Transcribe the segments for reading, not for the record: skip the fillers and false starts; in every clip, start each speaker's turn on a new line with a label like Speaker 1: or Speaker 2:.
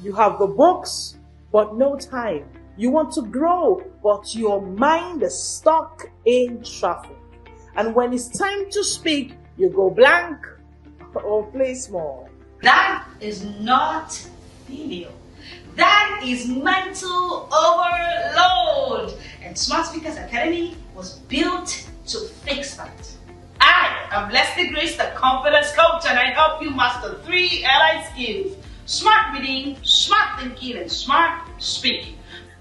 Speaker 1: You have the books, but no time. You want to grow, but your mind is stuck in traffic. And when it's time to speak, you go blank or play small.
Speaker 2: That is not failure. That is mental overload. And Smart Speakers Academy was built to fix that. I am Leslie Grace, the confidence coach, and I help you master 3 allied skills: smart reading, smart thinking, and smart speaking.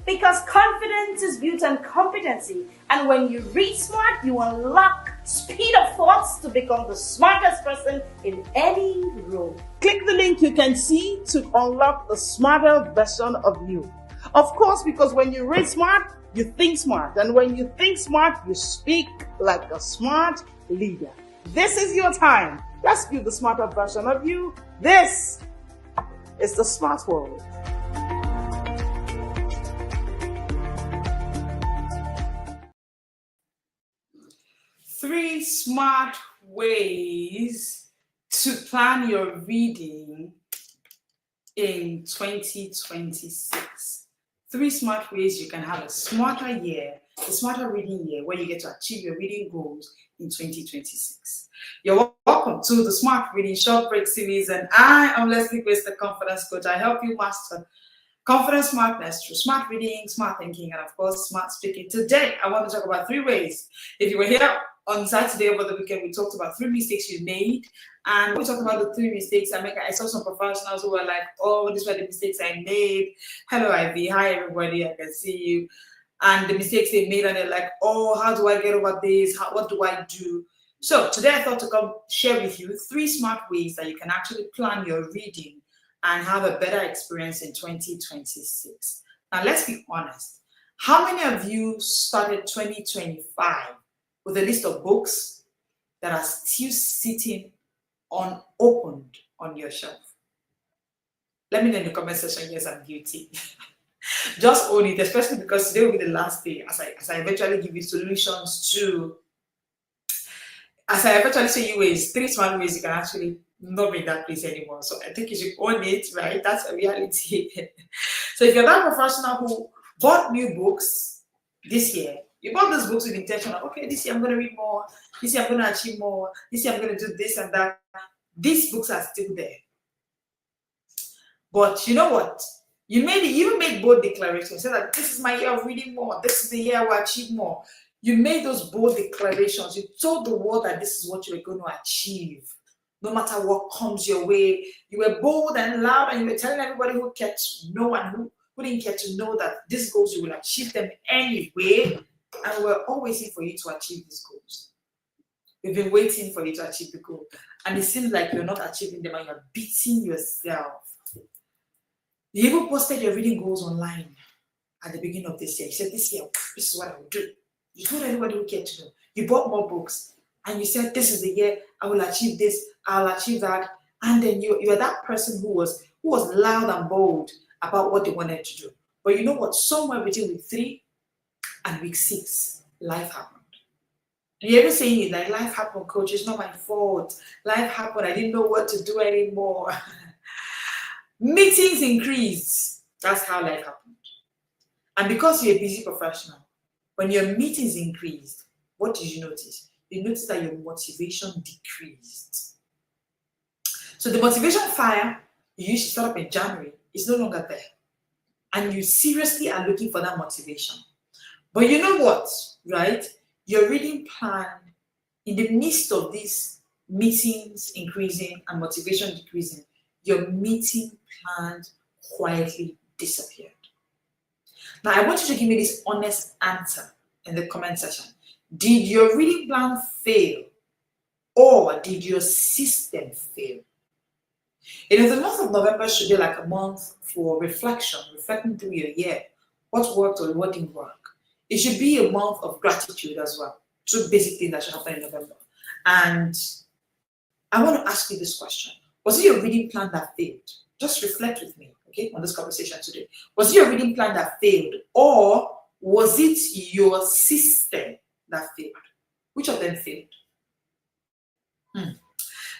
Speaker 3: Because confidence is built on competency, and when you read smart, you unlock speed of thoughts to become the smartest person in any room.
Speaker 1: Click the link you can see to unlock the smarter version of you. Of course, because when you read smart, you think smart, and when you think smart, you speak like a smart leader. This is your time. Let's build the smarter version of you. This is the Smart World. Three smart ways to plan your reading in 2026. 3 smart ways you can have a smarter year, a smarter reading year, where you get to achieve your reading goals in 2026. You're welcome to the Smart Reading Short Break series, and I am Leslie Grace, the confidence coach. I help you master confidence smartness through smart reading, smart thinking, and of course, smart speaking. Today, I want to talk about 3 ways. If you were here on Saturday over the weekend, we talked about 3 mistakes you made, and we talked about the 3 mistakes I make. I saw some professionals who were like, "Oh, these were the mistakes I made." Hello, Ivy. Hi, everybody. I can see you. And the mistakes they made, and they're like, "Oh, how do I get over this? What do I do?" So today, I thought to come share with you 3 smart ways that you can actually plan your reading and have a better experience in 2026. Now, let's be honest. How many of you started 2025 with a list of books that are still sitting unopened on your shelf? Let me know in the comment section. Yes, I'm guilty. Just own it, especially because today will be the last day as I eventually give you solutions to, as I eventually show you ways, 3 smart ways you can actually not be in that place anymore. So I think you should own it, right? That's a reality. So if you're that professional who bought new books this year, you bought those books with the intention of, okay, this year I'm going to read more, this year I'm going to achieve more, this year I'm going to do this and that. These books are still there. But you know what? You even made bold declarations. Said that this is my year of reading more. This is the year I will achieve more. You made those bold declarations. You told the world that this is what you were going to achieve. No matter what comes your way, you were bold and loud, and you were telling everybody who cared to know and who didn't care to know that these goals, you will achieve them anyway. And we're all waiting for you to achieve these goals. We've been waiting for you to achieve the goal. And it seems like you're not achieving them and you're beating yourself. You even posted your reading goals online at the beginning of this year. You said, this year, this is what I will do. You told everybody who cared to know. You bought more books. And you said, this is the year I will achieve this, I'll achieve that. And then you are that person who was loud and bold about what they wanted to do. But you know what? Somewhere between week 3 and week 6, life happened. And you're even saying it like, life happened, coach, it's not my fault. Life happened, I didn't know what to do anymore. Meetings increased. That's how life happened. And because you're a busy professional, when your meetings increased, what did you notice? You notice that your motivation decreased. So the motivation fire you used to start up in January is no longer there. And you seriously are looking for that motivation. But you know what, right? Your reading plan, in the midst of these meetings increasing and motivation decreasing, your meeting plan quietly disappeared. Now, I want you to give me this honest answer in the comment section. Did your reading plan fail, or did your system fail? The month of November should be like a month for reflecting through your year, what worked or what didn't work. It should be a month of gratitude as well. 2 basic things that should happen in November. And I want to ask you this question. Was it your reading plan that failed? Just reflect with me, okay, on this conversation today. Was it your reading plan that failed, or was it your system that failed? Which of them failed?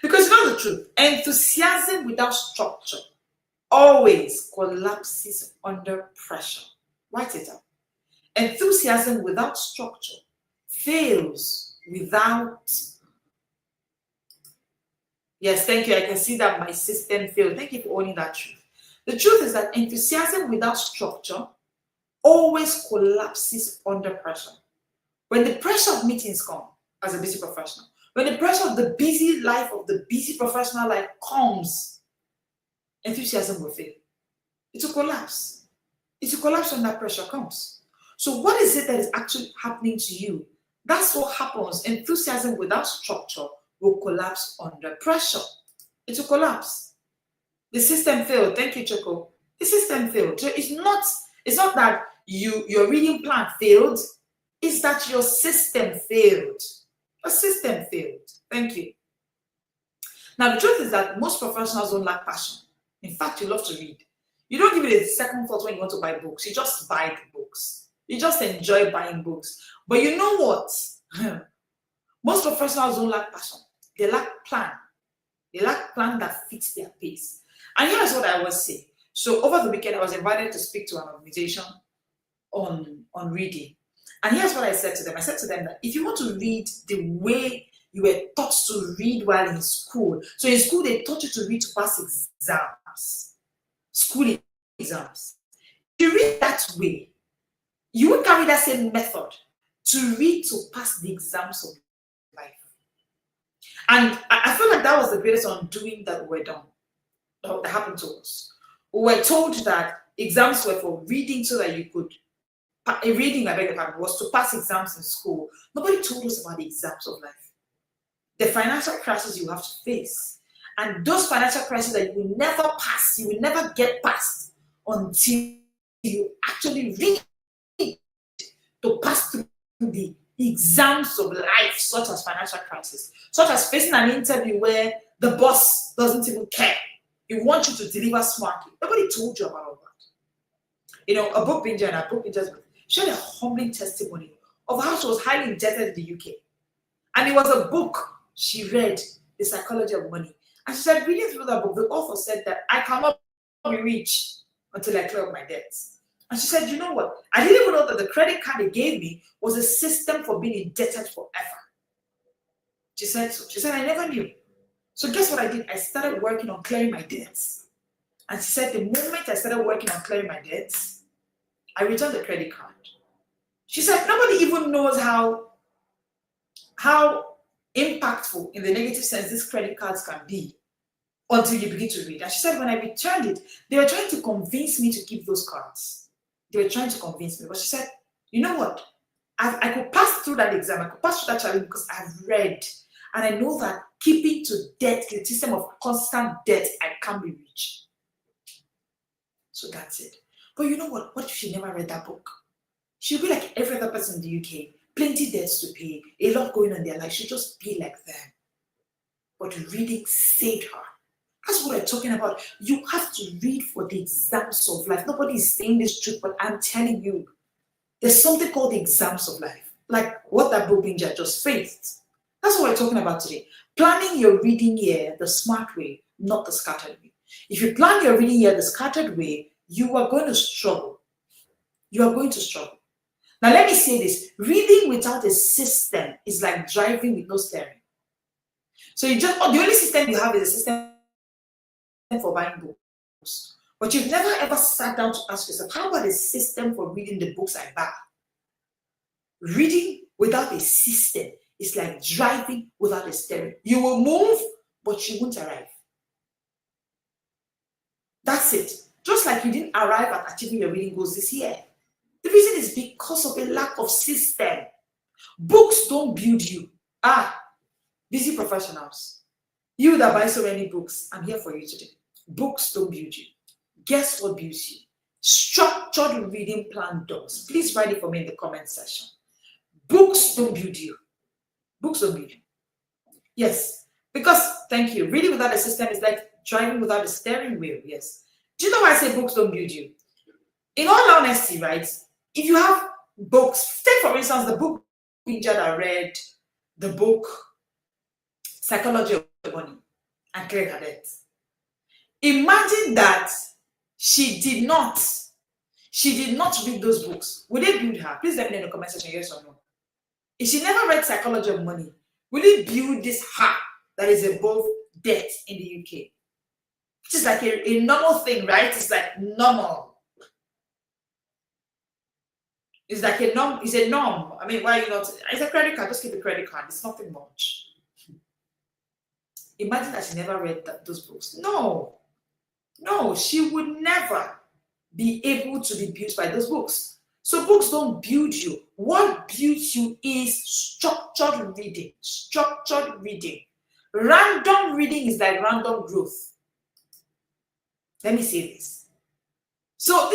Speaker 1: Because you know the truth, enthusiasm without structure always collapses under pressure. Write it down. Enthusiasm without structure fails without. Yes, thank you. I can see that my system failed. Thank you for owning that truth. The truth is that enthusiasm without structure always collapses under pressure. When the pressure of meetings come as a busy professional, when the pressure of the busy life of the busy professional life comes, enthusiasm will fail. It will collapse. It will collapse when that pressure comes. So what is it that is actually happening to you? That's what happens. Enthusiasm without structure will collapse under pressure. It will collapse. The system failed. Thank you, Choco. The system failed. So it's not that your reading plan failed. It's that your system failed. Your system failed. Thank you. Now, the truth is that most professionals don't lack passion. In fact, you love to read. You don't give it a second thought when you want to buy books. You just buy the books. You just enjoy buying books. But you know what? Most professionals don't lack passion. They lack plan. They lack plan that fits their pace. And here's what I always say. So over the weekend, I was invited to speak to an organization on reading. And here's what I said to them. I said to them that if you want to read the way you were taught to read while in school, so in school they taught you to read to pass exams, school exams. If you read that way, you would carry that same method to read to pass the exams of life. And I feel like that was the greatest undoing that we're done, that happened to us. We were told that exams were for reading so that you could, reading, I beg your pardon, was to pass exams in school. Nobody told us about the exams of life. The financial crisis you have to face. And those financial crises that you will never pass, you will never get past until you actually read to pass through the exams of life, such as financial crisis, such as facing an interview where the boss doesn't even care. He wants you to deliver smartly. Nobody told you about all that. You know, a book binger and a book binger's shared a humbling testimony of how she was highly indebted in the UK. And it was a book she read, The Psychology of Money. And she said, reading through that book, the author said that I cannot be rich until I clear up my debts. And she said, you know what? I didn't even know that the credit card they gave me was a system for being indebted forever. She said so. She said, I never knew. So guess what I did? I started working on clearing my debts. And she said, the moment I started working on clearing my debts, I returned the credit card. She said, nobody even knows how impactful in the negative sense these credit cards can be until you begin to read. And she said, when I returned it, they were trying to convince me to keep those cards. They were trying to convince me. But she said, you know what? I could pass through that exam. I could pass through that challenge because I've read. And I know that keeping to debt, the system of constant debt, I can't be rich. So that's it. But you know what? What if she never read that book? She'll be like every other person in the UK. Plenty debts to pay. A lot going on in their life. She'll just be like them. But reading saved her. That's what I'm talking about. You have to read for the exams of life. Nobody is saying this truth, but I'm telling you, there's something called the exams of life. Like what that book binger just faced. That's what we're talking about today. Planning your reading year the smart way, not the scattered way. If you plan your reading year the scattered way, you are going to struggle. You are going to struggle. Now let me say this. Reading without a system is like driving with no steering. So the only system you have is a system for buying books. But you've never ever sat down to ask yourself, how about a system for reading the books I buy? Reading without a system is like driving without a steering. You will move, but you won't arrive. That's it. Just like you didn't arrive at achieving your reading goals this year. The reason is because of a lack of system. Books don't build you. Busy professionals. You that buy so many books, I'm here for you today. Books don't build you. Guess what builds you? Structured reading plan does. Please write it for me in the comment section. Books don't build you. Books don't build you. Yes, because, thank you, reading without a system is like driving without a steering wheel. Yes. Do you know why I say books don't build you? In all honesty, right? If you have books, take for instance the book that I read, the book Psychology of Money and Clear Cadet. Imagine that she did not read those books, would it build her? Please let me know in the comment section, yes or no. If she never read Psychology of Money, will it build this her that is above debt in the UK? Which is like a normal thing, right? It's like normal. It's like a norm. It's a norm. I mean, why you not? It's a credit card. Just keep a credit card. It's nothing much. Imagine that she never read those books. No, she would never be able to be built by those books. So books don't build you. What builds you is structured reading. Structured reading. Random reading is like random growth. Let me say this. So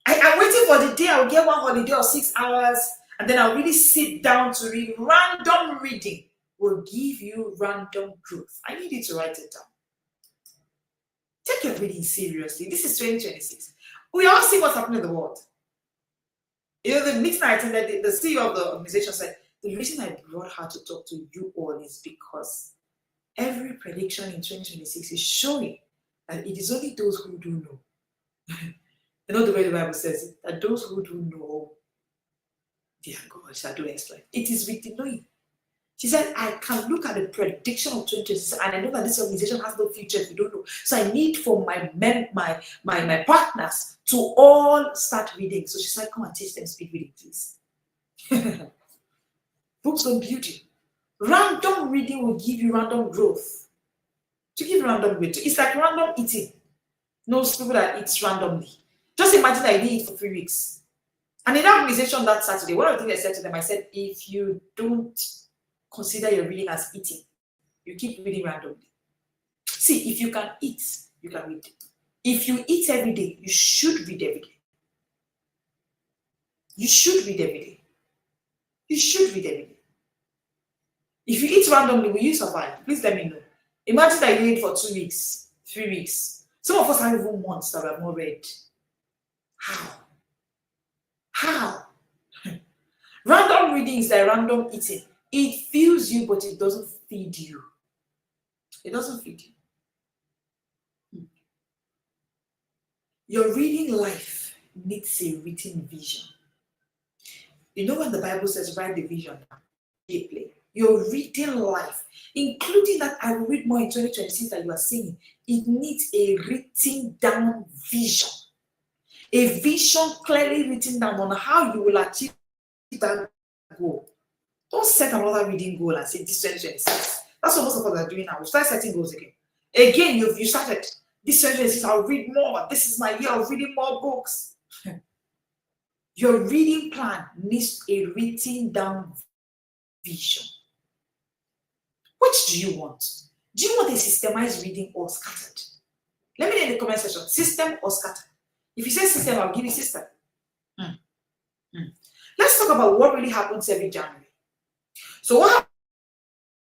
Speaker 1: I'm waiting for the day I'll get one holiday of 6 hours and then I'll really sit down to read. Random reading will give you random growth. I need you to write it down. Take your reading seriously. This is 2026. We all see what's happening in the world. You know, the meeting I attended, the CEO of the organization said, the reason I brought her to talk to you all is because every prediction in 2026 is showing that it is only those who do know. You know the way the Bible says it, that those who do know their God shall do exploit. It is with the knowing. She said, I can look at the prediction of 2026 and I know that this organization has no future if you don't know. So I need for my partners to all start reading. So she said, come and teach them speed reading, please. Books don't build you. Random reading will give you random growth. To give you random growth. It's like random eating. No people that eat randomly. Just imagine that you didn't eat for 3 weeks. And in that organization that Saturday, one of the things I said to them, I said, if you don't consider your reading as eating, you keep reading randomly. See, if you can eat, you can read. If you eat every day, you should read every day. You should read every day. You should read every day. If you eat randomly, will you survive? Please let me know. Imagine that you eat for 2 weeks, 3 weeks. Some of us have even months that we have not read. How? Random reading is like random eating. It fills you, but it doesn't feed you. It doesn't feed you. Your reading life needs a written vision. You know when the Bible says write the vision deeply. Your reading life, including that I will read more in 2026 that you are saying, it needs a written down vision. A vision clearly written down on how you will achieve that goal. Don't set another reading goal and say this 2026. That's what most of us are doing now. We start setting goals again. Again, you started this 2026. I'll read more. This is my year of reading more books. Your reading plan needs a written down vision. Which do you want? Do you want a systemized reading or scattered? Let me know in the comment section. System or scattered? If you say system, I'll give you system. Let's talk about what really happens every January. So what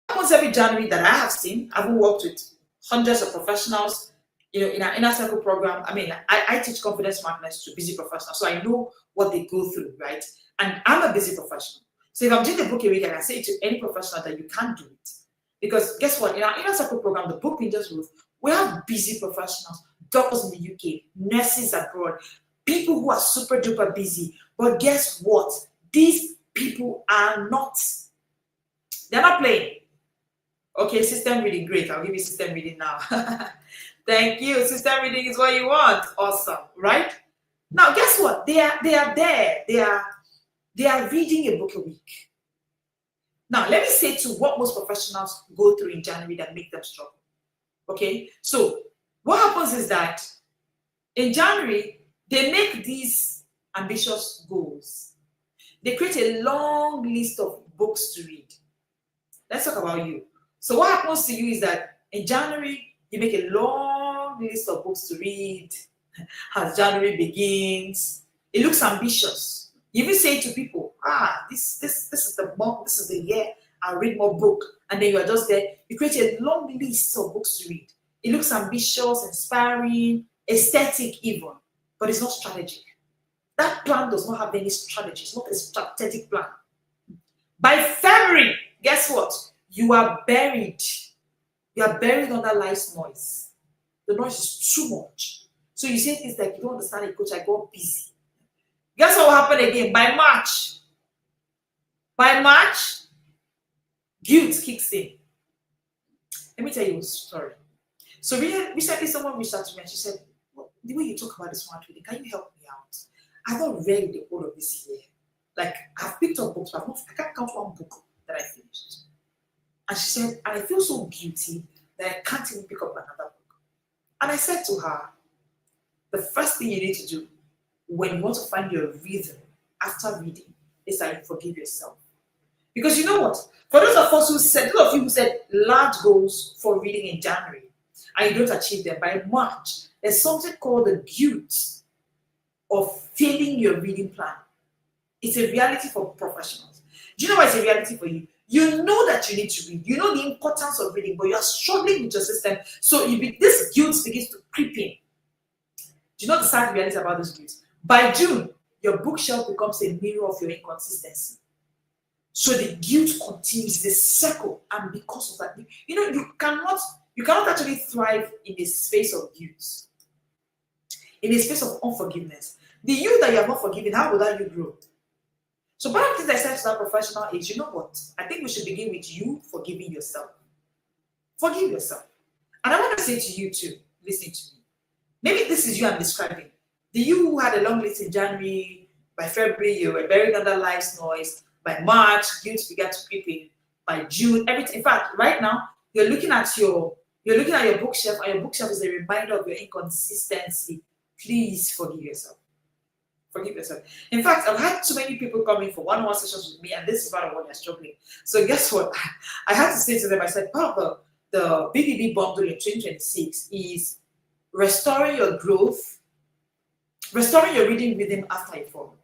Speaker 1: happens every January that I have seen, I've worked with hundreds of professionals, in our inner circle program. I mean, I teach confidence smartness to busy professionals, so I know what they go through, right? And I'm a busy professional. So if I'm doing a book a week, I can say to any professional that you can't do it. Because guess what? In our inner circle program, the book Builders Growth, we have busy professionals, doctors in the UK, nurses abroad, people who are super duper busy. But guess what? These people are not. They're not playing. Okay, system reading, great. I'll give you system reading now. Thank you. System reading is what you want. Awesome, right? Now, guess what? They are there. They are reading a book a week. Now, let me say to what most professionals go through in January that make them struggle. Okay, so what happens is that in January, they make these ambitious goals. They create a long list of books to read. Let's talk about you. So what happens to you is that in January, you make a long list of books to read as January begins. It looks ambitious. You even say to people, this is the month, this is the year, I'll read more book. And then you are just there. You create a long list of books to read. It looks ambitious, inspiring, aesthetic even, but it's not strategic. That plan does not have any strategy. It's not a strategic plan. By February, guess what? You are buried. You are buried under life's noise. The noise is too much. So you say things like, you don't understand it, coach, I got busy. Guess what will happen again? By March, guilt kicks in. Let me tell you a story. So recently someone reached out to me and she said, well, the way you talk about the smart reading, can you help me out? I've not read the whole of this year. Like, I've picked up books, but I can't count one book that I finished. And she said, and I feel so guilty that I can't even pick up another book. And I said to her, the first thing you need to do when you want to find your rhythm after reading is that you forgive yourself. Because you know what? For those of you who said large goals for reading in January and you don't achieve them by March, there's something called the guilt of failing your reading plan. It's a reality for professionals. Do you know why it's a reality for you? You know that you need to read. You know the importance of reading, but you're struggling with your system. So this guilt begins to creep in. Do you know the sad reality about this guilt? By June, your bookshelf becomes a mirror of your inconsistency. So the guilt continues, the circle, and because of that, you cannot actually thrive in a space of guilt, in a space of unforgiveness. The you that you have not forgiven, how will that you grow? So one of the things I said to that professional is, you know what? I think we should begin with you forgiving yourself. Forgive yourself. And I want to say to you too, listening to me, maybe this is you I'm describing. The you who had a long list in January, by February, you were buried under life's noise. By March, guilt began to creep in. By June, everything. In fact, right now, you're looking at your bookshelf, and your bookshelf is a reminder of your inconsistency. Please forgive yourself. Forgive yourself. In fact, I've had too many people coming for one-on-one sessions with me, and this is part of what they're struggling. So guess what? I had to say to them, I said, part of the BBB bundle in 2026 is restoring your growth, restoring your reading rhythm after you fall.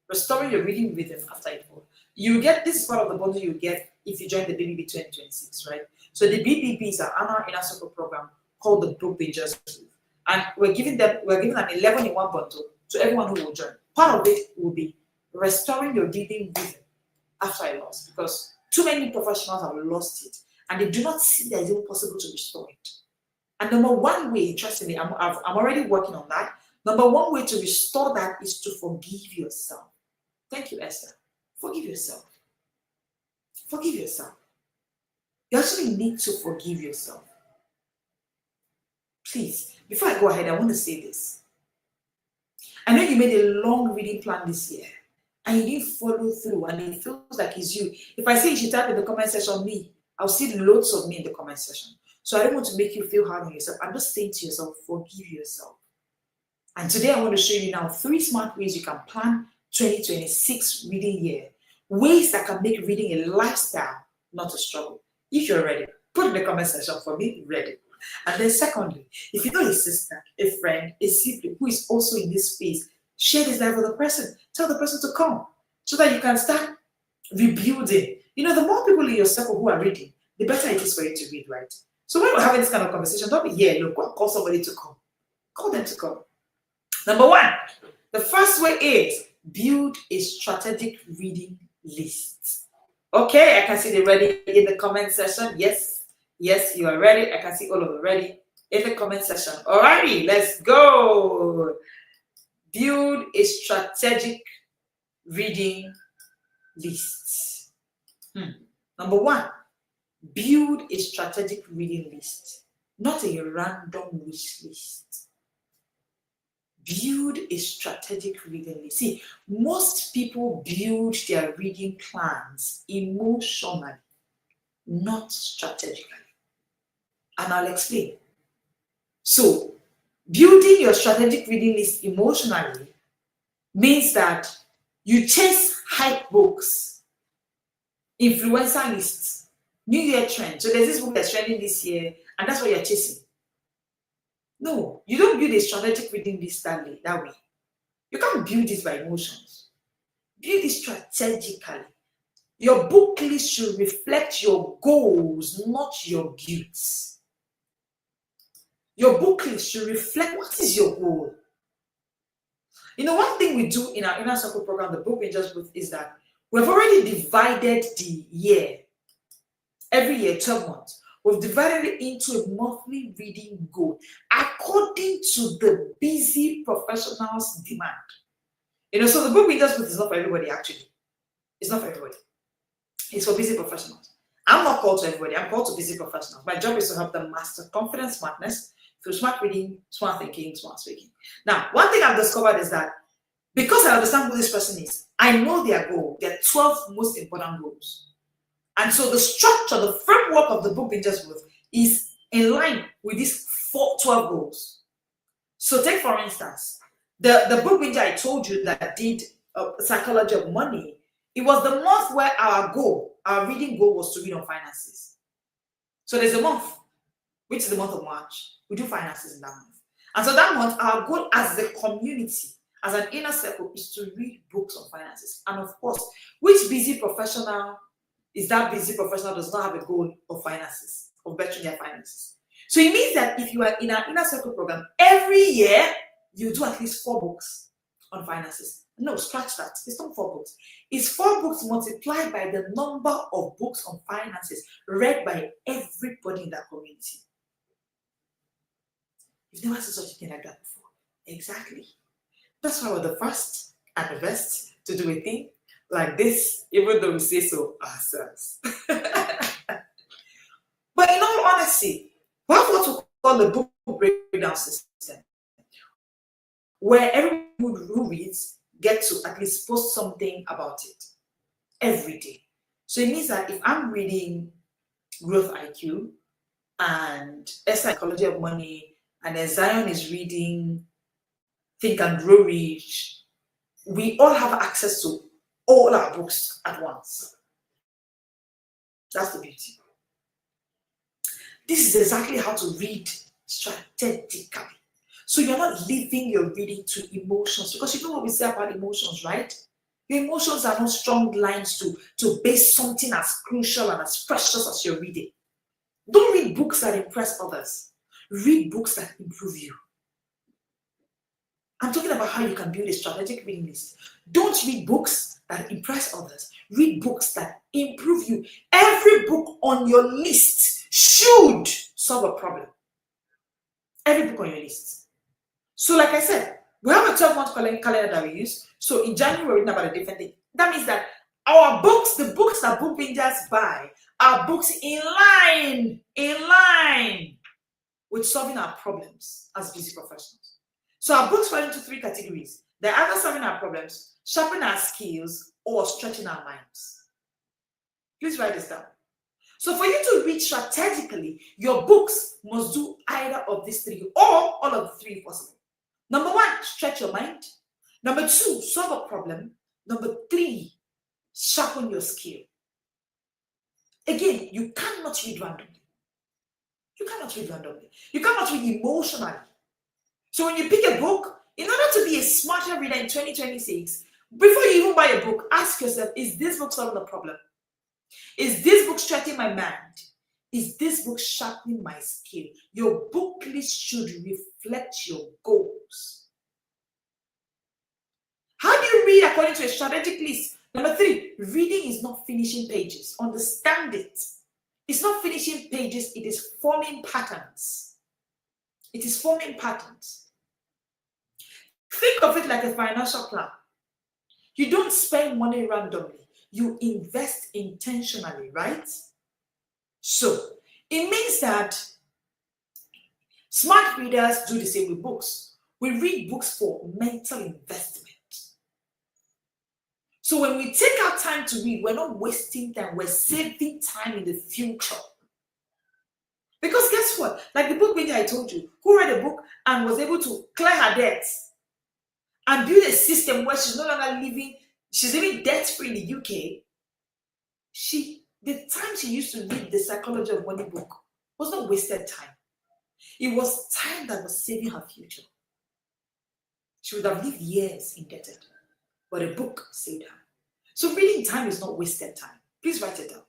Speaker 1: Restoring your reading rhythm after you fall. You get, this is part of the bundle you get if you join the BBB 2026, right? So the BBB is an annual inner circle program called the Book Bingers Group. And we're giving them 11 in one bundle to everyone who will join. Part of it will be restoring your reading rhythm after a loss, because too many professionals have lost it and they do not see that it's even possible to restore it. And number one way, trust me, I'm already working on that. Number one way to restore that is to forgive yourself. Thank you, Esther. Forgive yourself. Forgive yourself. You actually need to forgive yourself. Please, before I go ahead, I want to say this. I know you made a long reading plan this year and you didn't follow through, and it feels like it's you. If I say you should type in the comment section me, I'll see loads of me in the comment section. So I don't want to make you feel hard on yourself. I'm just saying to yourself, forgive yourself. And today I want to show you now 3 smart ways you can plan 2026 reading year. Ways that can make reading a lifestyle, not a struggle. If you're ready, put in the comment section for me, ready. And then secondly, if you know a sister, a friend, a sibling who is also in this space, share this live with the person. Tell the person to come so that you can start rebuilding. The more people in your circle who are reading, the better it is for you to read, right? So when we're having this kind of conversation, don't be here, look, go and call somebody to come. Call them to come. Number 1, the first way is build a strategic reading list. Okay, I can see they ready in the comment section. Yes, you are ready. I can see all of them ready in the comment section. Alrighty, let's go. Build a strategic reading list. Number 1, build a strategic reading list, not a random wish list. Build a strategic reading list. See, most people build their reading plans emotionally, not strategically. And I'll explain. So, building your strategic reading list emotionally means that you chase hype books, influencer lists, New Year trend. So there's this book that's trending this year, and that's what you're chasing. No, you don't build a strategic reading list that way. You can't build this by emotions. Build it strategically. Your book list should reflect your goals, not your guilt. Your book list should reflect what is your goal. One thing we do in our inner circle program, the Book Bingers Group, is that we've already divided the year. Every year, 12 months. We've divided it into a monthly reading goal. according to the busy professional's demand. So the book Builders Booth is not for everybody, actually. It's not for everybody. It's for busy professionals. I'm not called to everybody. I'm called to busy professionals. My job is to help them master confidence, smartness through smart reading, smart thinking, smart speaking. Now, one thing I've discovered is that because I understand who this person is, I know their goal, their 12 most important goals. And so the structure, the framework of the book Builders Booth is in line with these 12 goals. So take, for instance, the book Builder I told you that did Psychology of Money. It was the month where our reading goal was to read on finances. So there's a month, which is the month of March. We do finances in that month. And so that month, our goal as a community, as an inner circle, is to read books on finances. And of course, which busy professional is that busy professional does not have a goal of finances, of bettering their finances? So it means that if you are in our inner circle program, every year, you do at least 4 books on finances. No, scratch that. It's not 4 books. It's 4 books multiplied by the number of books on finances read by everybody in that community. You've never seen such a thing like that before. Exactly. That's why we're the first and the best to do a thing like this, even though we say so ourselves. But in all honesty, we have what we call the book breakdown system, where everyone who reads get to at least post something about it every day. So it means that if I'm reading Growth IQ and Psychology of Money, and then Zion is reading Think and Grow Rich, we all have access to all our books at once. That's the beauty. This is exactly how to read strategically. So you're not leaving your reading to emotions, because you know what we say about emotions, right? Your emotions are not strong lines to base something as crucial and as precious as your reading. Don't read books that impress others. Read books that improve you. I'm talking about how you can build a strategic reading list. Don't read books that impress others. Read books that improve you. Every book on your list should solve a problem. Every book on your list. So like I said, we have a 12-month calendar that we use. So in January, we're reading about a different thing. That means that our books, the books that book bingers buy, are books in line with solving our problems as busy professionals. So our books fall into 3 categories. They're either solving our problems, sharpening our skills, or stretching our minds. Please write this down. So for you to read strategically, your books must do either of these 3 or all of the 3 if possible. Number 1, stretch your mind. Number 2, solve a problem. Number 3, sharpen your skill. Again, you cannot read randomly. You cannot read randomly. You cannot read emotionally. So when you pick a book, in order to be a smarter reader in 2026, before you even buy a book, ask yourself, is this book solving a problem? Is this book stretching my mind? Is this book sharpening my skill? Your book list should reflect your goals. How do you read according to a strategic list? Number 3, reading is not finishing pages. Understand it. It's not finishing pages, it is forming patterns. It is forming patterns. Think of it like a financial plan. You don't spend money randomly. You invest intentionally, right? So, it means that smart readers do the same with books. We read books for mental investment. So when we take our time to read, we're not wasting time, we're saving time in the future. Because guess what? Like the book Benji I told you, who read a book and was able to clear her debts and build a system where she's no longer living, she's living debt-free in the UK. The time she used to read the Psychology of Money book was not wasted time. It was time that was saving her future. She would have lived years indebted, but a book saved her. So reading time is not wasted time. Please write it down.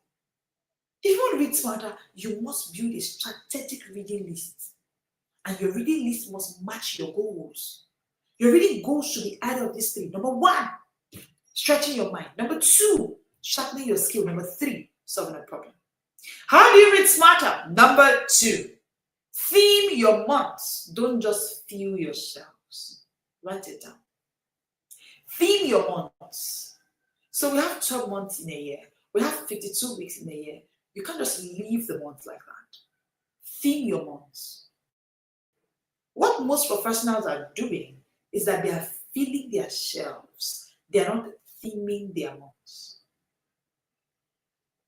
Speaker 1: If you want to read smarter, you must build a strategic reading list. And your reading list must match your goals. Your reading goals should be either of these 3. Number 1, stretching your mind. Number 2, sharpening your skill. Number 3, solving a problem. How do you read smarter? Number 2, Theme your months. Don't just fill your shelves. Write it down. Theme your months. So we have 12 months in a year. We have 52 weeks in a year. You can't just leave the month like that. Theme your months. What most professionals are doing is that they are filling their shelves. They are not theming their months.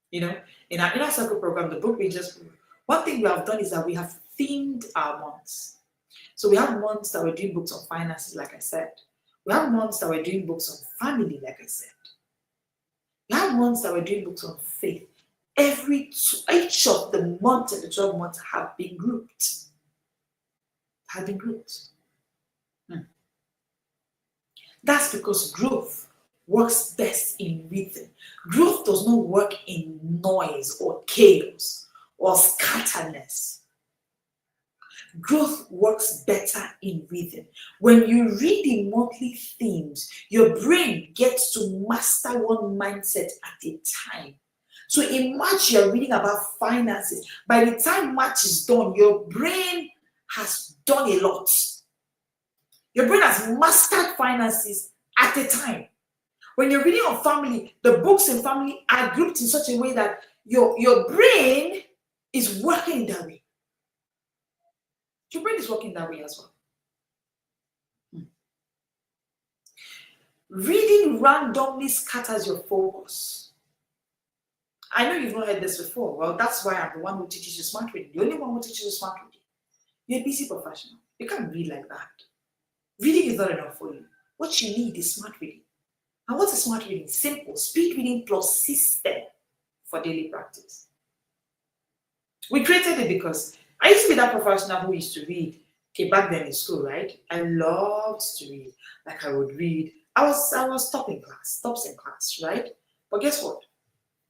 Speaker 1: You know, in our Inner Circle program, the book we just, one thing we have done is that we have themed our months. So we have months that we're doing books on finances, like I said. We have months that we're doing books on family, like I said. We have months that we're doing books on faith. Each of the months and the 12 months have been grouped. That's because growth works best in rhythm. Growth does not work in noise or chaos or scatteredness. Growth works better in rhythm. When you read the monthly themes, your brain gets to master one mindset at a time. So in March, you're reading about finances. By the time March is done, your brain has done a lot. Your brain has mastered finances at a time. When you're reading on family, the books in family are grouped in such a way that your brain is working that way. Your brain is working that way as well. Reading randomly scatters your focus. I know you've not heard this before. Well, that's why I'm the one who teaches you smart reading. The only one who teaches you smart reading. You're a busy professional. You can't read like that. Reading is not enough for you. What you need is smart reading. And what is smart reading? Simple. Speed reading plus system for daily practice. We created it because I used to be that professional who used to read. Okay, back then in school, right? I loved to read. Like I would read. I was tops in class, right? But guess what?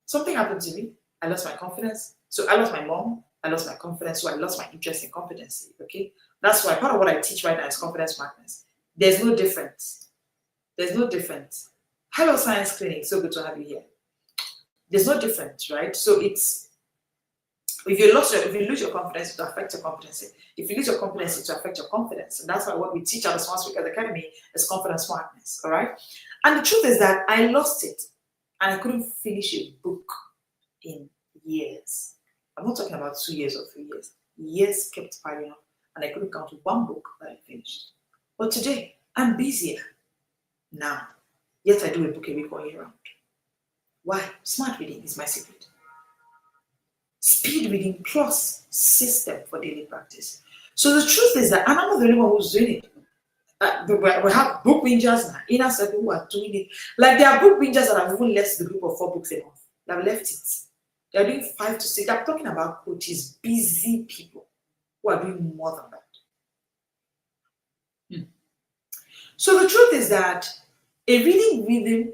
Speaker 1: Something happened to me. I lost my confidence. So I lost my mom. I lost my confidence. So I lost my interest in competency. Okay? That's why part of what I teach right now is confidence madness. There's no difference. There's no difference. Hello, Science Clinic. So good to have you here. There's no difference, right? So it's if you lose your confidence, it will affect your competency. If you lose your competency, it will affect your confidence. And that's why what we teach at the Smart Speakers Academy is confidence smartness. All right. And the truth is that I lost it, and I couldn't finish a book in years. I'm not talking about 2 years or 3 years. Years kept piling up, and I couldn't count one book that I finished. But today, I'm busier now. Yet I do a book a week all year round. Why? Smart reading is my secret. Speed reading plus system for daily practice. So the truth is that I'm not the only one who's doing it. We have book bingers and Inner Circle who are doing it. Like there are book bingers that have even left the group of 4 books a month. They have left it. They're doing 5 to 6. I'm talking about coaches, busy people who are doing more than that. So the truth is that a reading rhythm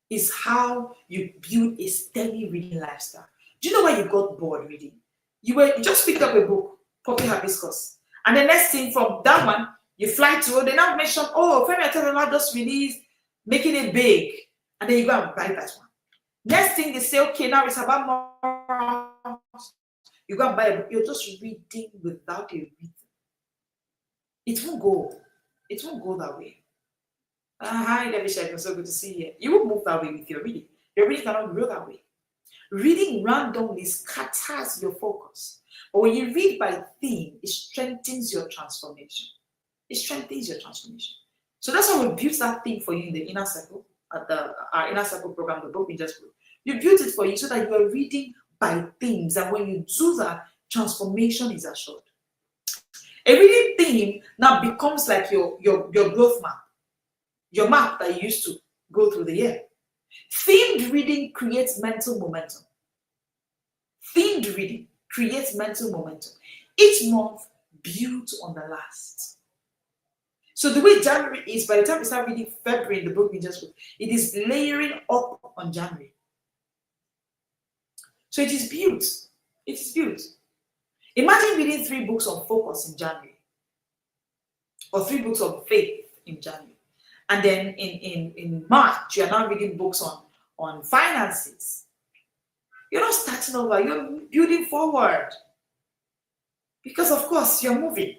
Speaker 1: is how you build a steady reading lifestyle. Do you know why you got bored reading? You just picked up a book, Poppy Hibiscus, and the next thing from that one, you fly to, they now mention, oh, Femi Aterola just released, making it big, and then you go and buy that one. Next thing they say, okay, now it's about more. You go and buy a book. You're just reading without a rhythm. It won't go. It won't go that way. Hi, Devisha, it's so good to see you. You won't move that way with your reading. Your reading cannot grow that way. Reading randomly scatters your focus. But when you read by theme, it strengthens your transformation. It strengthens your transformation. So that's why we built that theme for you in the Inner Circle, at our Inner Circle program, the book we just wrote. You built it for you so that you are reading by themes. And when you do that, transformation is assured. A reading theme now becomes like your growth map. Your map that you used to go through the year. Themed reading creates mental momentum. Themed reading creates mental momentum. Each month builds on the last. So the way January is, by the time we start reading February in the book we just wrote, it is layering up on January. So it is built. It is built. Imagine reading 3 books on focus in January. Or 3 books on faith in January. And then in March, you're now reading books on finances. You're not starting over, you're building forward.
Speaker 4: Because of course you're moving.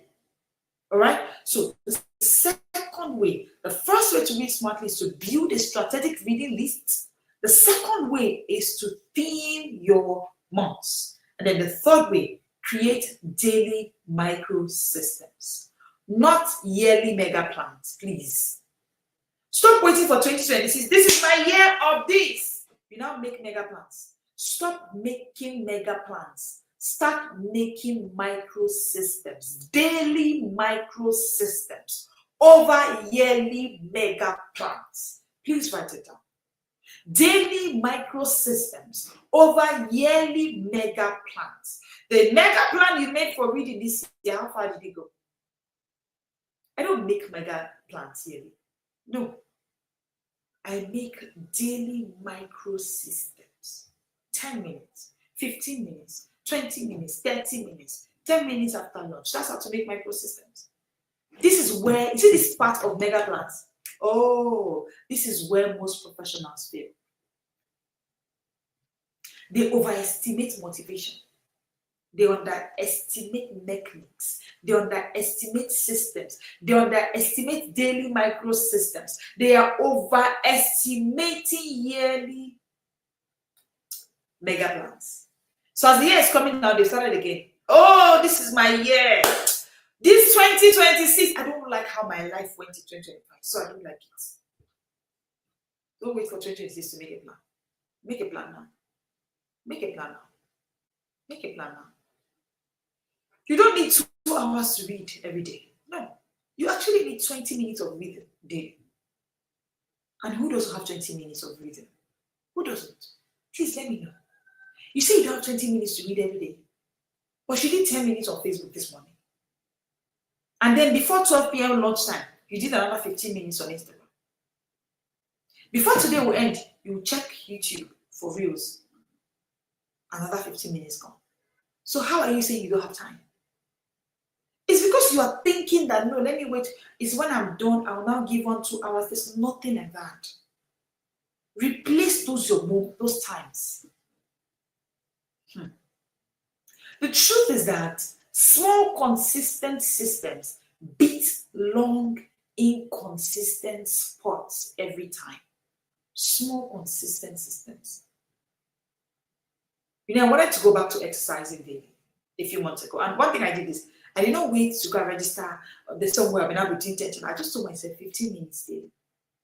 Speaker 4: All right. So the second way, the first way to read smartly is to build a strategic reading list. The second way is to theme your months. And then the third way, create daily micro systems, not yearly mega plans, please. Stop waiting for 2026. This is my year of this. You now make mega plans. Stop making mega plans. Start making micro systems, daily micro systems over yearly mega plans. Please write it down. Daily micro systems over yearly mega plans. The mega plan you made for reading this year, how far did it go? I don't make mega plans yearly. No. I make daily micro systems. 10 minutes, 15 minutes, 20 minutes, 30 minutes, 10 minutes after lunch. That's how to make micro systems. This is where, you see this part of mega plans? Oh, this is where most professionals fail. They overestimate motivation. They underestimate mechanics. They underestimate systems. They underestimate daily micro systems. They are overestimating yearly mega plans. So as the year is coming now, they started again. Oh, this is my year. This 2026, I don't like how my life went in 2025, so I don't like it. Don't wait for 2026 to make a plan. Make a plan now. Make a plan now. Make a plan now. You don't need 2 hours to read every day. No. You actually need 20 minutes of reading daily. And who doesn't have 20 minutes of reading? Who doesn't? Please let me know. You say you don't have 20 minutes to read every day, but you did 10 minutes on Facebook this morning. And then before 12 p.m. lunchtime, you did another 15 minutes on Instagram. Before today will end, you check YouTube for reels. Another 15 minutes gone. So how are you saying you don't have time? It's because you are thinking that, no, let me wait. It's when I'm done, I'll now give 1 2 hours. There's nothing like that. Replace those times. The truth is that small, consistent systems beat long, inconsistent spots every time. Small, consistent systems. You know, I wanted to go back to exercising daily a few months ago. And one thing I did is, I did not wait to go and register. There's somewhere I've been out routine 10. I just told myself 15 minutes daily.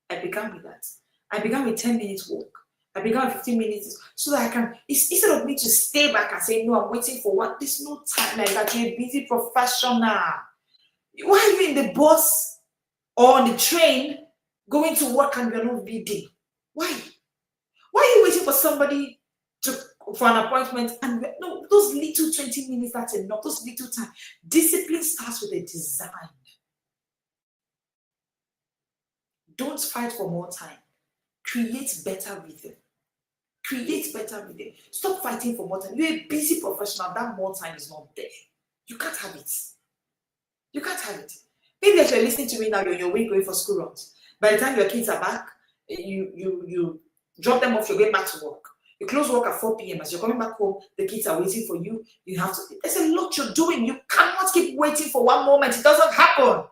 Speaker 4: I began with that. I began with 10 minutes walk. I began with 15 minutes so that I can, instead of me to stay back and say, no, I'm waiting for what? There's no time like that. You're a busy professional. Why are you in the bus or on the train going to work and you're not reading? Why? Why are you waiting for somebody for an appointment? And no, those little 20 minutes, that's enough. Those little time. Discipline starts with a design. Don't fight for more time. Create better rhythm. Create better rhythm. Stop fighting for more time. You're a busy professional. That more time is not there. You can't have it. You can't have it. Maybe if you're listening to me now, you're on your way going for school runs. By the time your kids are back, you drop them off, you're going back to work. You close work at 4 p.m. As you're coming back home, the kids are waiting for you. You have to, there's a lot you're doing. You cannot keep waiting for one moment. It doesn't happen.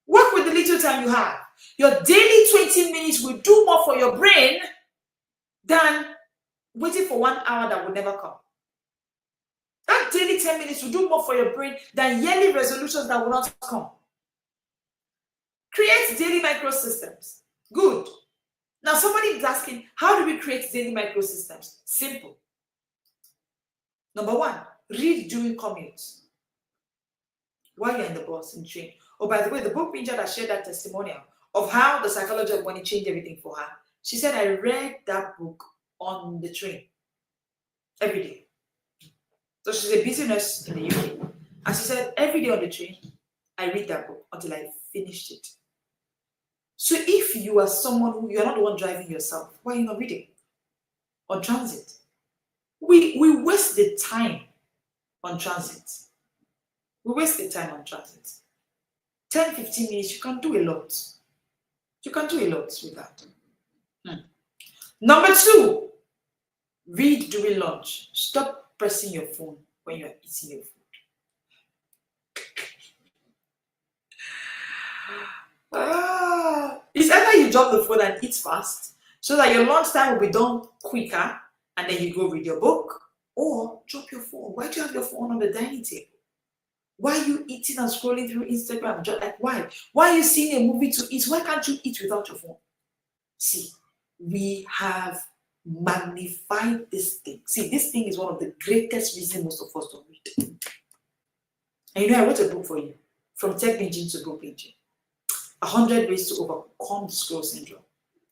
Speaker 4: Work with the little time you have. Your daily 20 minutes will do more for your brain than waiting for 1 hour that will never come. That daily 10 minutes will do more for your brain than yearly resolutions that will not come. Create daily microsystems. Good. Now somebody is asking, how do we create daily microsystems? Simple. Number 1, read during commutes. While you're in the bus and train. Oh, by the way, the book Binja that shared that testimonial of how the psychology of money changed everything for her. She said, I read that book on the train every day. So she's a busy nurse in the UK. And she said, every day on the train, I read that book until I finished it. So if you are someone who, you're not the one driving yourself, why are you not reading? On transit. We waste the time on transit. We waste the time on transit. 10, 15 minutes, you can do a lot. You can do a lot with that. Number 2, read during lunch. Stop pressing your phone when you're eating your food. It's either you drop the phone and eat fast so that your lunch time will be done quicker and then you go read your book, or drop your phone. Why do you have your phone on the dining table? Why are you eating and scrolling through Instagram? Just like why? Why are you seeing a movie to eat? Why can't you eat without your phone? See, we have magnified this thing. See, this thing is one of the greatest reasons most of us don't read. And you know, I wrote a book for you, From Tech Binging to Book Binging. 100 Ways to Overcome Scroll Syndrome.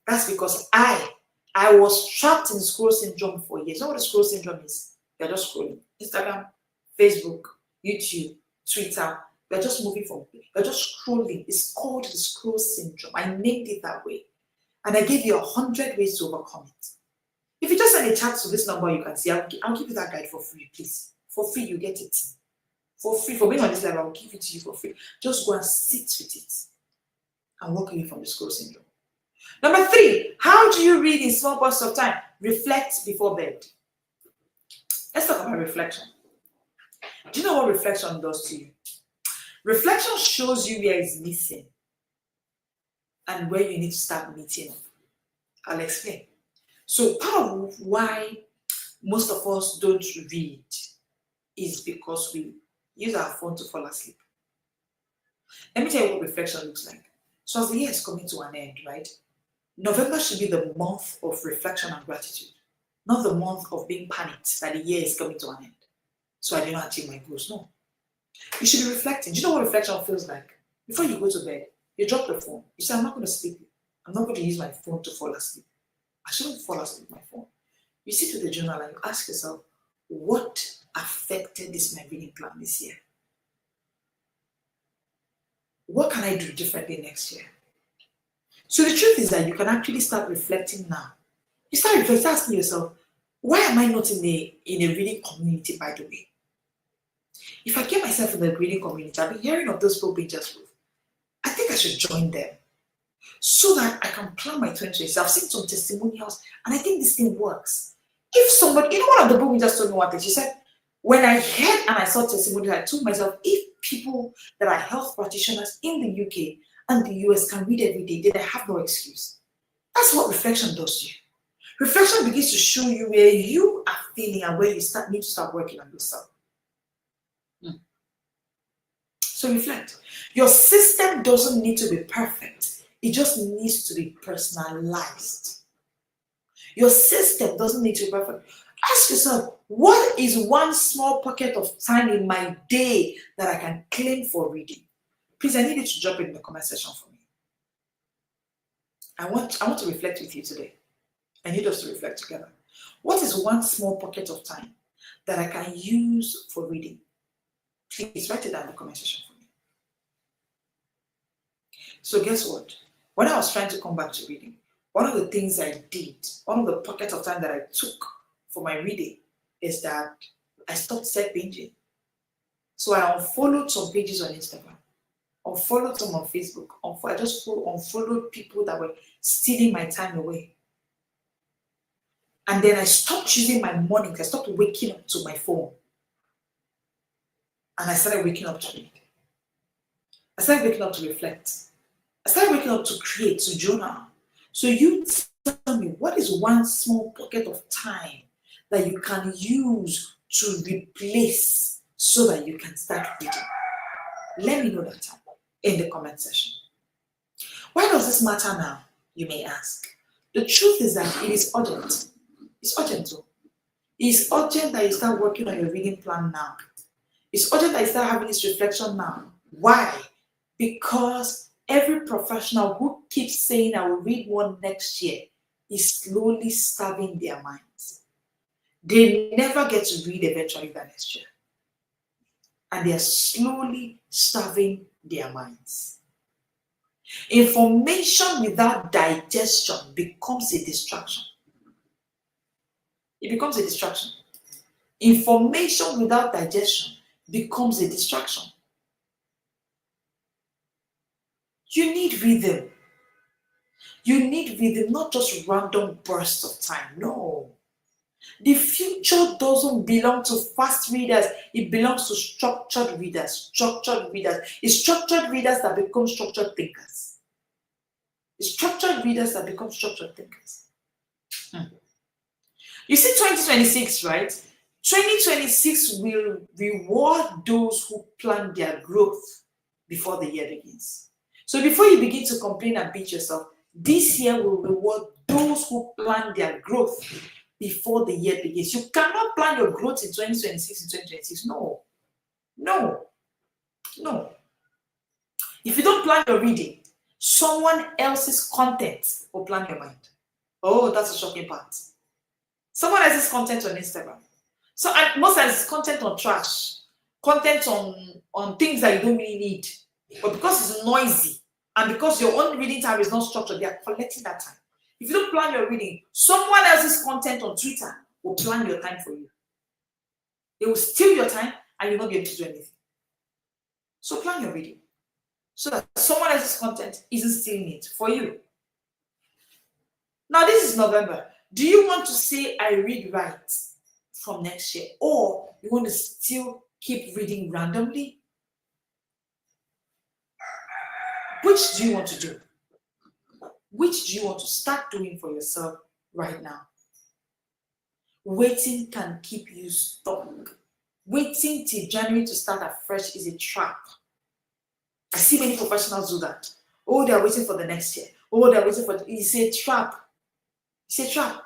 Speaker 4: That's because I was trapped in scroll syndrome for years. You know what a scroll syndrome is? You're just scrolling. Instagram, Facebook, YouTube, Twitter. You're just moving from, you're just scrolling. It's called the scroll syndrome. I named it that way. And I gave you 100 ways to overcome it. If you just send a chat to this number, you can see, I'll give you that guide for free, please. For free, you get it. For free, for being on this level, I'll give it to you for free. Just go and sit with it and walk away from the scroll syndrome. Number 3, how do you read in small bursts of time? Reflect before bed. Let's talk about reflection. Do you know what reflection does to you? Reflection shows you where it's missing and where you need to start meeting up. I'll explain. So part of why most of us don't read is because we use our phone to fall asleep. Let me tell you what reflection looks like. So as the year is coming to an end, right? November should be the month of reflection and gratitude, not the month of being panicked that the year is coming to an end. So I did not achieve my goals. No. You should be reflecting. Do you know what reflection feels like? Before you go to bed, you drop the phone. You say, I'm not going to sleep. I'm not going to use my phone to fall asleep. I shouldn't fall asleep with my phone. You sit with the journal and you ask yourself, what affected my reading plan this year? What can I do differently next year? So the truth is that you can actually start reflecting now. You start reflecting, asking yourself, why am I not in a reading community, by the way? If I get myself in the reading community, I've been hearing of those book bingers group. I think I should join them so that I can plan my 2020s. I've seen some testimonials and I think this thing works. If somebody, one of the book bingers told me one thing. She said, when I heard and I saw testimonials, I told myself, if people that are health practitioners in the UK and the US can read every day, then I have no excuse. That's what reflection does to you. Reflection begins to show you where you are feeling and where you need to start working on yourself. So reflect. Your system doesn't need to be perfect. It just needs to be personalized. Your system doesn't need to be perfect. Ask yourself, what is one small pocket of time in my day that I can claim for reading? Please, I need you to drop it in the comment section for me. I want to reflect with you today. I need us to reflect together. What is one small pocket of time that I can use for reading? Please write it down in the comment section for me. So guess what? When I was trying to come back to reading, one of the things I did, one of the pockets of time that I took for my reading is that I stopped set binging. So I unfollowed some pages on Instagram, unfollowed some on Facebook, I just unfollowed people that were stealing my time away. And then I stopped using my mornings. I stopped waking up to my phone. And I started waking up to read. I started waking up to reflect. I started waking up to create, to journal. So you tell me, what is one small pocket of time that you can use to replace so that you can start reading? Let me know that in the comment section. Why does this matter now, you may ask? The truth is that it is urgent. It's urgent too. It's urgent that you start working on your reading plan now. It's urgent that you start having this reflection now. Why? Because every professional who keeps saying, I will read one next year, is slowly starving their minds. They never get to read eventually that next year. And they are slowly starving their minds. Information without digestion becomes a distraction. It becomes a distraction. Information without digestion becomes a distraction. You need rhythm. You need rhythm, not just random bursts of time. No. The future doesn't belong to fast readers. It belongs to structured readers. Structured readers. It's structured readers that become structured thinkers. It's structured readers that become structured thinkers. You see 2026, right? 2026 will reward those who plan their growth before the year begins. So before you begin to complain and beat yourself, this year will reward those who plan their growth before the year begins. You cannot plan your growth in 2026 and 2026. No. If you don't plan your reading, someone else's content will plan your mind. Oh, that's a shocking part. Someone else's content on Instagram. So most times it's content on trash, content on things that you don't really need. But because it's noisy and because your own reading time is not structured, they are collecting that time. If you don't plan your reading, someone else's content on Twitter will plan your time for you. They will steal your time and you'll not be able to do anything. So plan your reading so that someone else's content isn't stealing it for you. Now this is November. Do you want to say I read right from next year, or you want to still keep reading randomly? Which do you want to do? Which do you want to start doing for yourself right now? Waiting can keep you stuck. Waiting till January to start afresh is a trap. I see many professionals do that. Oh, they're waiting for the next year. Oh, they're waiting for it's a trap. It's a trap.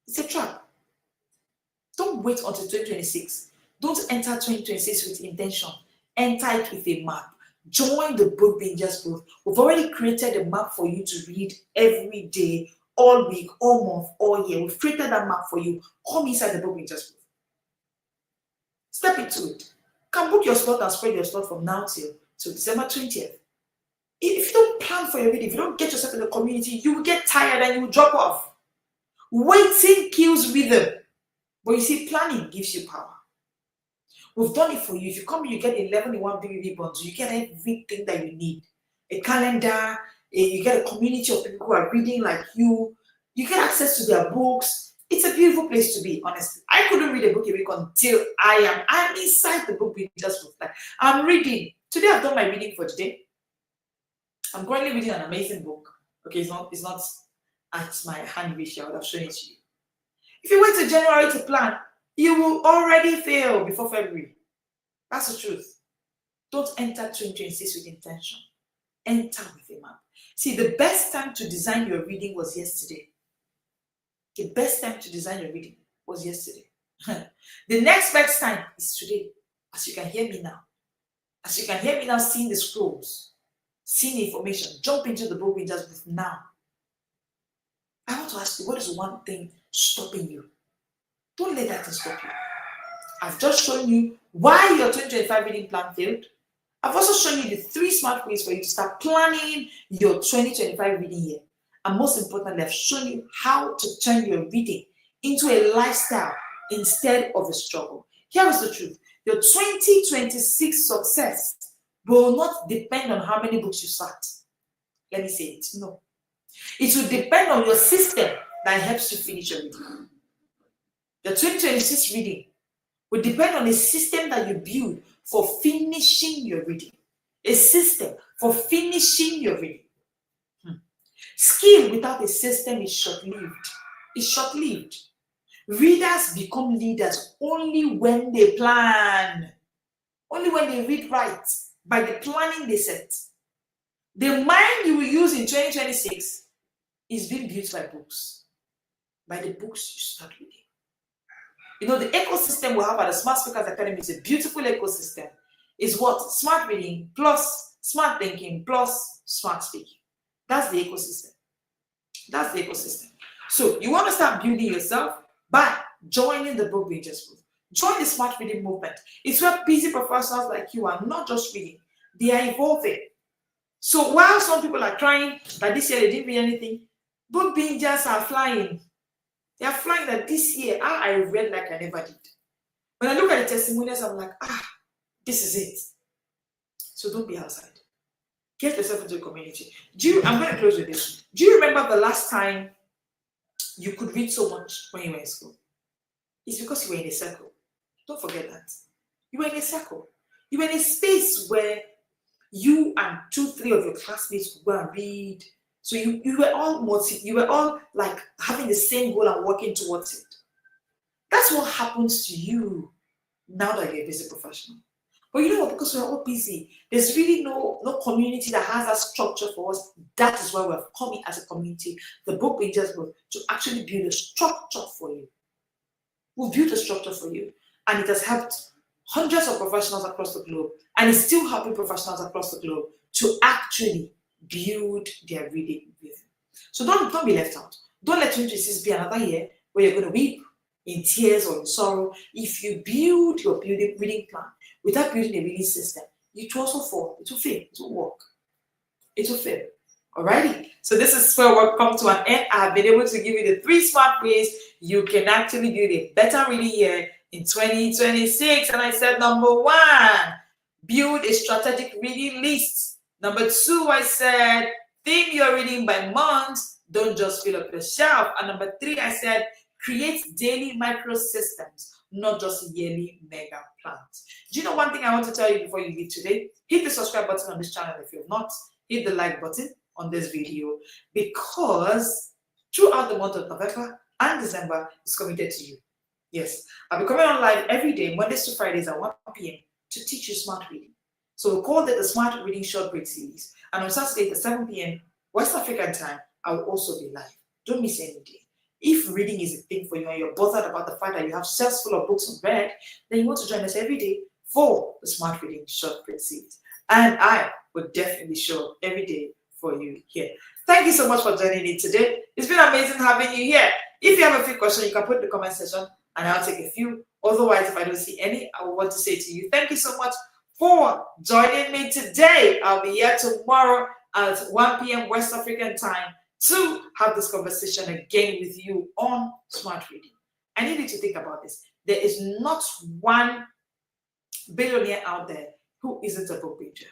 Speaker 4: It's a trap. Don't wait until 2026. Don't enter 2026 with intention. Enter it with a map. Join the Book Bingers group. We've already created a map for you to read every day, all week, all month, all year. We've created that map for you. Come inside the Book Bingers group. Step into it. You can book your slot and spread your slot from now till December 20th. If you don't plan for your reading, if you don't get yourself in the community, you will get tired and you will drop off. Waiting kills rhythm. But you see, planning gives you power. We've done it for you. If you come, you get 11 in one BBB bundle. You get everything that you need. A calendar, you get a community of people who are reading like you. You get access to their books. It's a beautiful place to be, honestly. I couldn't read a book a week until I'm inside the Book Bingers group. Like, I'm reading. Today I've done my reading for today. I'm currently reading an amazing book. Okay, it's not at my hand reach. I would have shown it to you. If you wait till January to plan, you will already fail before February. That's the truth. Don't enter 2026 with intention. Enter with a map. See, the best time to design your reading was yesterday. The best time to design your reading was yesterday. The next best time is today. As you can hear me now. As you can hear me now, seeing the scrolls, seeing the information. Jump into the Book Bingers group now. I want to ask you, what is one thing stopping you? Don't let that thing stop you. I've just shown you why your 2025 reading plan failed. I've also shown you the 3 smart ways for you to start planning your 2025 reading year. And most importantly, I've shown you how to turn your reading into a lifestyle instead of a struggle. Here is the truth. Your 2026 success will not depend on how many books you start. Let me say it. No. It will depend on your system that helps you finish your reading. Your 2026 reading will depend on a system that you build for finishing your reading. A system for finishing your reading. Skill without a system is short-lived. It's short-lived. Readers become leaders only when they plan. Only when they read right by the planning they set. The mind you will use in 2026 is being built by books. By the books you start reading. You know, the ecosystem we have at the Smart Speakers Academy is a beautiful ecosystem. It's what? Smart reading plus smart thinking plus smart speaking. That's the ecosystem. That's the ecosystem. So you want to start building yourself by joining the Book Bingers group. Join the smart reading movement. It's where busy professionals like you are not just reading, they are evolving. So while some people are crying that this year they didn't read anything, Book Bingers are flying. They are flying that this year, I read like I never did. When I look at the testimonials, I'm like, this is it. So don't be outside. Get yourself into the community. I'm going to close with this. Do you remember the last time you could read so much when you were in school? It's because you were in a circle. Don't forget that. You were in a circle. You were in a space where you and 2-3 of your classmates would go and read. So you were all you were all like having the same goal and working towards it. That's what happens to you now that you're a busy professional. But you know what? Because we're all busy, there's really no community that has that structure for us. That is why we're coming as a community, the Book Builders Group, to actually build a structure for you. We'll build a structure for you, and it has helped hundreds of professionals across the globe, and it's still helping professionals across the globe to actually build their reading rhythm. So don't be left out. Don't let 2026 be another year where you're going to weep in tears or in sorrow. If you build your reading plan without building a reading system, it will also fall. It will fail. It will work. It will fail. Alrighty. So this is where we'll come to an end. I have been able to give you the 3 smart ways you can actually build a better reading year in 2026. And I said, number 1, build a strategic reading list. Number 2, I said, theme your reading by month. Don't just fill up the shelf. And number 3, I said, create daily micro systems, not just yearly mega plans. Do you know one thing I want to tell you before you leave today? Hit the subscribe button on this channel if you have not. Hit the like button on this video, because throughout the month of November and December is committed to you. Yes, I'll be coming on live every day, Mondays to Fridays at 1 p.m. to teach you smart reading. So we'll call it the Smart Reading Short Break Series. And on Saturday at 7 p.m. West African time, I will also be live. Don't miss any day. If reading is a thing for you and you're bothered about the fact that you have shelves full of books unread, then you want to join us every day for the Smart Reading Short Break Series. And I will definitely show up every day for you here. Thank you so much for joining me today. It's been amazing having you here. If you have a few questions, you can put in the comment section and I'll take a few. Otherwise, if I don't see any, I will want to say to you, thank you so much for joining me today. I'll be here tomorrow at 1 p.m. West African time to have this conversation again with you on smart reading. I need you to think about this. There is not one billionaire out there who isn't a book reader.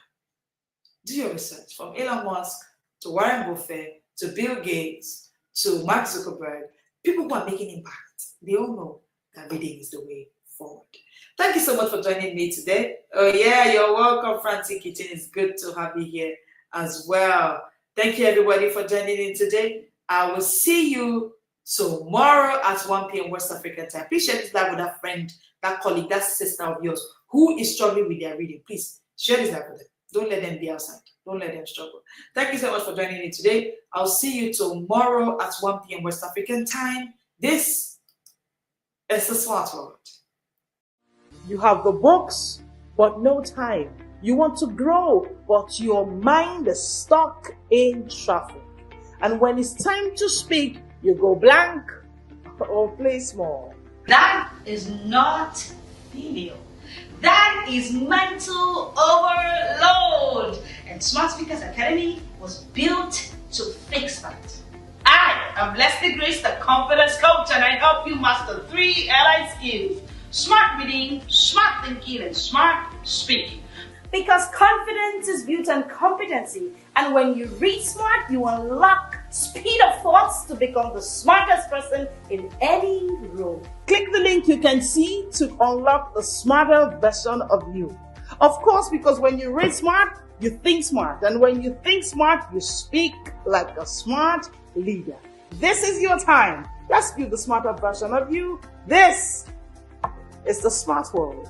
Speaker 4: Do your research, from Elon Musk to Warren Buffett to Bill Gates to Mark Zuckerberg. People who are making impact, they all know that reading is the way forward. Thank you so much for joining me today. Oh yeah, you're welcome, Francie Kitchen. It's good to have you here as well. Thank you everybody for joining in today. I will see you tomorrow at 1 p.m. West African time. Please share this live with that friend, that colleague, that sister of yours who is struggling with their reading. Please share this live with them. Don't let them be outside. Don't let them struggle. Thank you so much for joining me today. I'll see you tomorrow at 1 p.m. West African time. This is the Smart World.
Speaker 3: You have the books, but no time. You want to grow, but your mind is stuck in traffic. And when it's time to speak, you go blank or play small.
Speaker 2: That is not failure. That is mental overload. And Smart Speakers Academy was built to fix that. I am Leslie Grace, the confidence coach, and I help you master 3 allied skills: smart reading, smart thinking, and smart speaking.
Speaker 3: Because confidence is built on competency. And when you read smart, you unlock speed of thoughts to become the smartest person in any room. Click the link you can see to unlock the smarter version of you. Of course, because when you read smart, you think smart. And when you think smart, you speak like a smart leader. This is your time. Let's build the smarter version of you. This is the Smart World.